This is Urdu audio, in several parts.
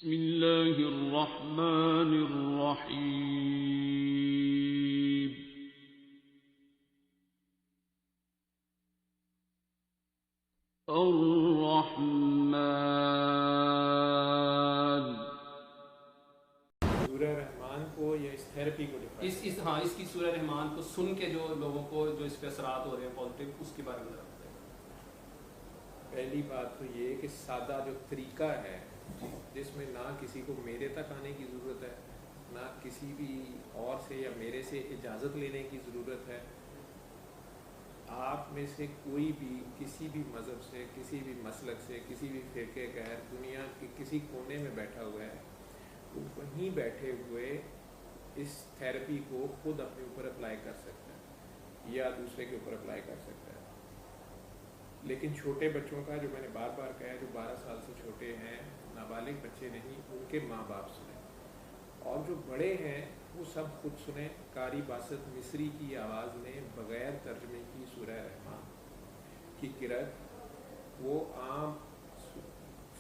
بسم اللہ الرحمن الرحیم الرحمن. سورہ رحمان کو یا اس تھیراپی کو اس کی سورہ رحمان کو سن کے جو لوگوں کو جو اس پہ اثرات ہو رہے ہیں پازیٹیو، اس کے بارے میں ذرا بتائیں. پہلی بات تو یہ کہ سادہ جو طریقہ ہے جس میں نہ کسی کو میرے تک آنے کی ضرورت ہے، نہ کسی بھی اور سے یا میرے سے اجازت لینے کی ضرورت ہے. آپ میں سے کوئی بھی کسی بھی مذہب سے، کسی بھی مسلک سے، کسی بھی فرقے کا ہے، دنیا کے کسی کونے میں بیٹھا ہوا ہے، تو وہیں بیٹھے ہوئے اس تھیراپی کو خود اپنے اوپر اپلائی کر سکتا ہے یا دوسرے کے اوپر اپلائی کر سکتا ہے. لیکن چھوٹے بچوں کا، جو میں نے بار بار کہا ہے، جو 12 سال سے چھوٹے ہیں، نابالغ بچے نہیں، ان کے ماں باپ سنیں، اور جو بڑے ہیں وہ سب خود سنیں. قاری باسط مصری کی آواز میں بغیر ترجمے کی سورہ رحمان کی قرأت، وہ عام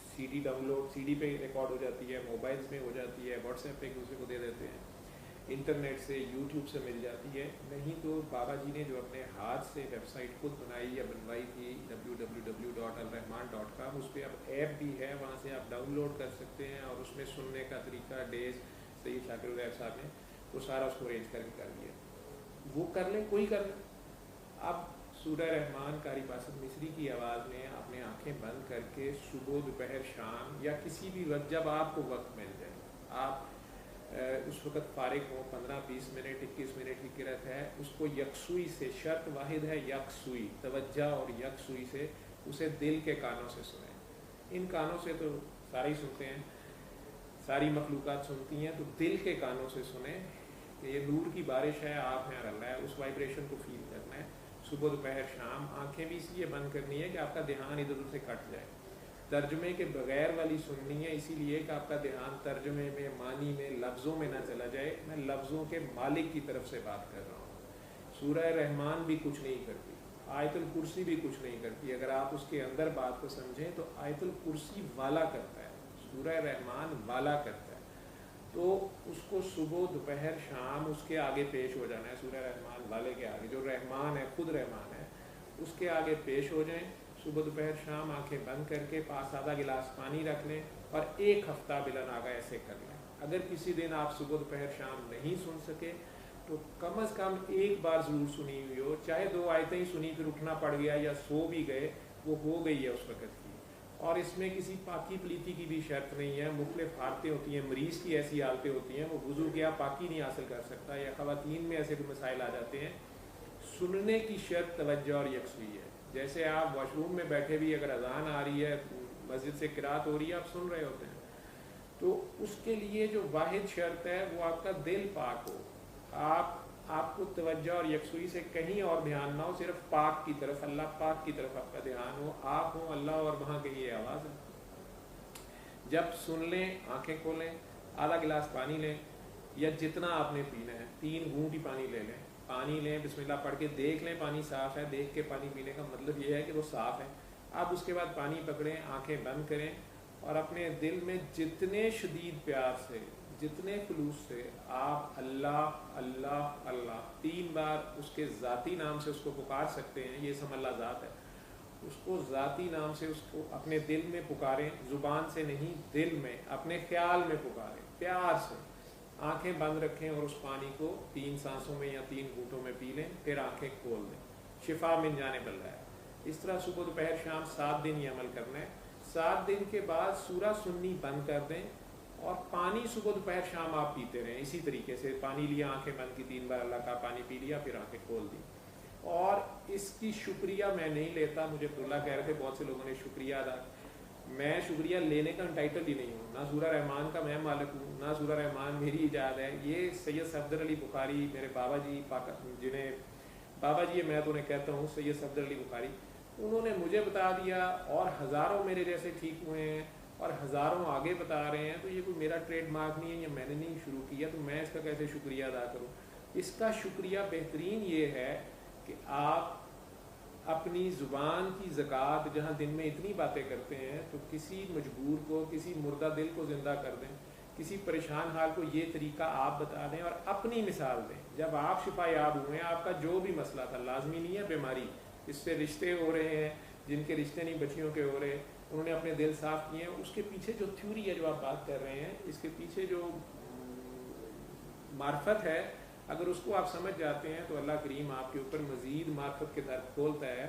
C D download, C D پہ ریکارڈ ہو جاتی ہے، موبائلز میں ہو جاتی ہے، واٹس ایپ پہ ایک دوسرے کو دے دیتے ہیں، انٹرنیٹ سے، یوٹیوب سے مل جاتی ہے. نہیں تو بابا جی نے جو اپنے ہاتھ سے ویب سائٹ خود بنائی یا بنوائی تھی www.alrahman.com، اس پہ اب ایپ بھی ہے، وہاں سے آپ ڈاؤن لوڈ کر سکتے ہیں، اور اس میں سننے کا طریقہ، ڈیز سید شاکر الغیب صاحب نے وہ سارا اس کو ارینج کر کے کر دیا. وہ کر لیں، کوئی کر لیں. اب سورہ رحمان قاری باسط مصری کی آواز میں اپنے آنکھیں بند کر کے صبح، دوپہر، شام یا کسی بھی وقت جب آپ کو وقت مل جائے، آپ اس وقت فارغ ہوں، 15-20 منٹ 21 منٹ کی قرأت ہے، اس کو یکسوئی سے، شرط واحد ہے یکسوئی، توجہ اور یکسوئی سے اسے دل کے کانوں سے سنیں. ان کانوں سے تو سارے ہی سنتے ہیں، ساری مخلوقات سنتی ہیں، تو دل کے کانوں سے سنیں کہ یہ نور کی بارش ہے، آپ میں رلا ہے، اس وائبریشن کو فیل کرنا ہے. صبح، دوپہر، شام. آنکھیں بھی اس لیے بند کرنی ہے کہ آپ کا دھیان ادھر ادھر سے کٹ جائے. ترجمے کے بغیر والی سننی ہے، اسی لیے کہ آپ کا دھیان ترجمے میں، معنی میں، لفظوں میں نہ چلا جائے. میں لفظوں کے مالک کی طرف سے بات کر رہا ہوں. سورہ رحمان بھی کچھ نہیں کرتی، آیت الکرسی بھی کچھ نہیں کرتی. اگر آپ اس کے اندر بات کو سمجھیں تو آیت الکرسی والا کرتا ہے، سورہ رحمان والا کرتا ہے. تو اس کو صبح، دوپہر، شام اس کے آگے پیش ہو جانا ہے. سورہ رحمان والے کے آگے، جو رحمان ہے، خود رحمان ہے، اس کے آگے پیش ہو جائیں. صبح، دوپہر، شام آنکھیں بند کر کے پاس آدھا گلاس پانی رکھ لیں، اور 1 ہفتہ بلا ناغہ ایسے کر لیں. اگر کسی دن آپ صبح، دوپہر، شام نہیں سن سکے تو کم از کم ایک بار ضرور سنی ہوئی ہو، چاہے 2 آیتیں ہی سنی، پھر اٹھنا پڑ گیا یا سو بھی گئے، وہ ہو گئی ہے اس وقت کی. اور اس میں کسی پاکی پلیتی کی بھی شرط نہیں ہے. مختلف حالتیں ہوتی ہیں، مریض کی ایسی حالتیں ہوتی ہیں وہ وضو کیا پاکی نہیں حاصل کر سکتا، یا خواتین میں ایسے بھی مسائل آ جاتے ہیں. سننے کی شرط توجہ اور یکسوئی ہے. جیسے آپ واش روم میں بیٹھے بھی اگر اذان آ رہی ہے، مسجد سے قرات ہو رہی ہے، آپ سن رہے ہوتے ہیں، تو اس کے لیے جو واحد شرط ہے وہ آپ کا دل پاک ہو. آپ کو توجہ اور یکسوئی سے کہیں اور دھیان نہ ہو، صرف پاک کی طرف، اللہ پاک کی طرف آپ کا دھیان ہو. آپ ہوں، اللہ، اور وہاں کہیں یہ آواز ہے. جب سن لیں، آنکھیں کھولیں، آدھا گلاس پانی لیں یا جتنا آپ نے پینا ہے، 3 گھونٹ ہی پانی لے لیں. پانی لیں، بسم اللہ پڑھ کے دیکھ لیں پانی صاف ہے. دیکھ کے پانی پینے کا مطلب یہ ہے کہ وہ صاف ہے. آپ اس کے بعد پانی پکڑیں، آنکھیں بند کریں، اور اپنے دل میں جتنے شدید پیار سے، جتنے خلوص سے آپ اللہ اللہ اللہ 3 بار اس کے ذاتی نام سے اس کو پکار سکتے ہیں. یہ اسم اللہ ذات ہے، اس کو ذاتی نام سے اس کو اپنے دل میں پکاریں، زبان سے نہیں، دل میں، اپنے خیال میں پکاریں پیار سے. آنکھیں بند رکھیں اور اس پانی کو 3 سانسوں میں یا 3 گھونٹوں میں پی لیں، پھر آنکھیں کھول دیں. شفا من جانب اللہ ہے. اس طرح صبح، دوپہر، شام 7 دن یہ عمل کرنا ہے. 7 دن کے بعد سورہ سننی بند کر دیں، اور پانی صبح، دوپہر، شام آپ پیتے رہیں اسی طریقے سے. پانی لیا، آنکھیں بند کی، 3 بار اللہ کا پانی پی لیا، پھر آنکھیں کھول دی. اور اس کی شکریہ میں نہیں لیتا. مجھے عبداللہ کہہ رہے تھے بہت سے لوگوں نے شکریہ ادا، میں شکریہ لینے کا انٹائٹل ہی نہیں ہوں. نہ سورہ رحمان کا میں مالک ہوں، نہ سورہ رحمان میری ایجاد ہے. یہ سید صفدر علی بخاری، میرے بابا جی، جنہیں بابا جی میں تو انہیں کہتا ہوں سید صفدر علی بخاری، انہوں نے مجھے بتا دیا، اور ہزاروں میرے جیسے ٹھیک ہوئے ہیں، اور ہزاروں آگے بتا رہے ہیں. تو یہ کوئی میرا ٹریڈ مارک نہیں ہے، یہ میں نے نہیں شروع کیا، تو میں اس کا کیسے شکریہ ادا کروں. اس کا شکریہ بہترین یہ ہے کہ آپ اپنی زبان کی زکوٰۃ جہاں دن میں اتنی باتیں کرتے ہیں تو کسی مجبور کو، کسی مردہ دل کو زندہ کر دیں، کسی پریشان حال کو یہ طریقہ آپ بتا دیں اور اپنی مثال دیں. جب آپ شفا یاب ہوئے ہیں، آپ کا جو بھی مسئلہ تھا، لازمی نہیں ہے بیماری، اس سے رشتے ہو رہے ہیں جن کے رشتے نہیں بچیوں کے ہو رہے، انہوں نے اپنے دل صاف کیے ہیں، اس کے پیچھے جو تھیوری ہے جو آپ بات کر رہے ہیں، اس کے پیچھے جو معرفت ہے، اگر اس کو آپ سمجھ جاتے ہیں تو اللہ کریم آپ کے اوپر مزید معرفت کے در کھولتا ہے.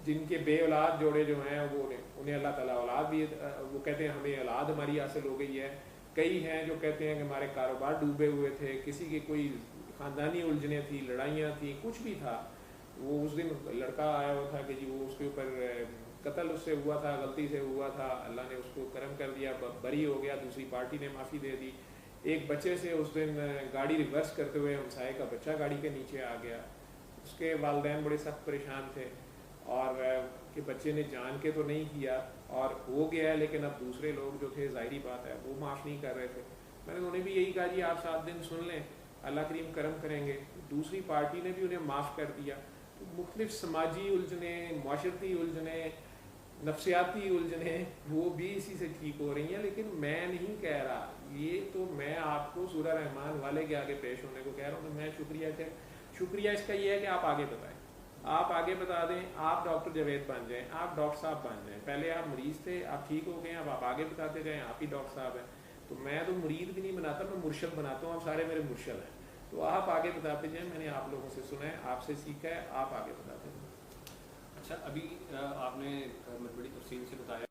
جن کے بے اولاد جوڑے جو ہیں وہ انہیں اللہ تعالیٰ اولاد بھی، وہ کہتے ہیں ہمیں اولاد ہماری حاصل ہو گئی ہے. کئی ہیں جو کہتے ہیں کہ ہمارے کاروبار ڈوبے ہوئے تھے، کسی کی کوئی خاندانی الجھنیں تھیں، لڑائیاں تھیں، کچھ بھی تھا. وہ اس دن لڑکا آیا ہوا تھا کہ جی وہ اس کے اوپر قتل اس سے ہوا تھا، غلطی سے ہوا تھا، اللہ نے اس کو کرم کر دیا، بری ہو گیا، دوسری پارٹی نے معافی دے دی. ایک بچے سے اس دن گاڑی ریورس کرتے ہوئے ہمسائے کا بچہ گاڑی کے نیچے آ گیا. اس کے والدین بڑے سخت پریشان تھے اور کہ بچے نے جان کے تو نہیں کیا اور ہو گیا ہے، لیکن اب دوسرے لوگ جو تھے ظاہری بات ہے وہ معاف نہیں کر رہے تھے. میں نے انہیں بھی یہی کہا جی آپ 7 دن سن لیں، اللہ کریم کرم کریں گے. دوسری پارٹی نے بھی انہیں معاف کر دیا. تو مختلف سماجی الجھنیں، معاشرتی الجھنیں، نفسیاتی الجھنیں وہ بھی اسی سے ٹھیک ہو رہی ہیں. لیکن میں نہیں کہہ رہا، یہ تو میں آپ کو سورہ رحمان والے کے آگے پیش ہونے کو کہہ رہا ہوں. تو میں شکریہ اس کا یہ ہے کہ آپ آگے بتائیں، آپ آگے بتا دیں. آپ ڈاکٹر جاوید بن جائیں، آپ ڈاکٹر صاحب بن جائیں. پہلے آپ مریض تھے، آپ ٹھیک ہو گئے، اب آپ آگے بتاتے جائیں آپ ہی ڈاکٹر صاحب ہیں. تو میں تو مرید بھی نہیں بناتا، میں مرشد بناتا ہوں. آپ سارے میرے مرشد ہیں. تو آپ آگے بتاتے جائیں. میں نے آپ لوگوں سے سنا ہے، آپ سے سیکھا ہے، آپ آگے بتاتے جائیں. اچھا، ابھی آپ نے بڑی تفصیل سے بتایا.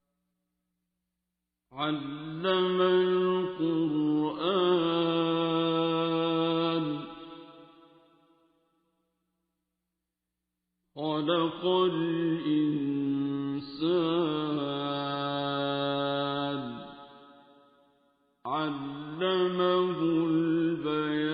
علم القرآن خلق الإنسان علمه البيان